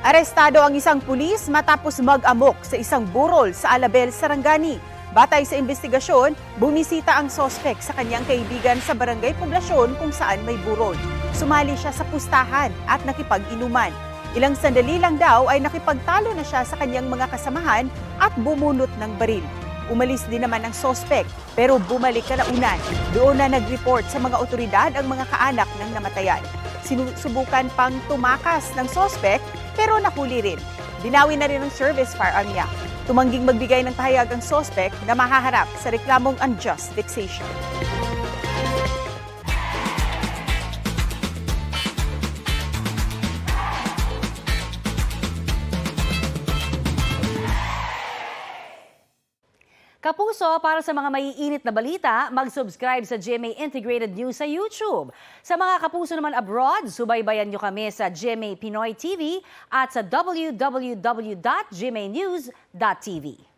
Arestado ang isang pulis matapos mag-amok sa isang burol sa Alabel, Sarangani. Batay sa investigasyon, bumisita ang sospek sa kanyang kaibigan sa barangay poblasyon kung saan may burol. Sumali siya sa pustahan at nakipag-inuman. Ilang sandali lang daw ay nakipagtalo na siya sa kanyang mga kasamahan at bumunot ng baril. Umalis din naman ang sospek pero bumalik kalaunan. Doon na nag-report sa mga otoridad ang mga kaanak ng namatayan. Sinusubukan pang tumakas ng sospek pero nahuli rin. Dinawi na rin ang service firearm niya. Tumangging magbigay ng pahayag ang sospek na mahaharap sa reklamong unjust taxation. Kapuso, para sa mga maiinit na balita, mag-subscribe sa GMA Integrated News sa YouTube. Sa mga kapuso naman abroad, subaybayan nyo kami sa GMA Pinoy TV at sa www.gmanews.tv.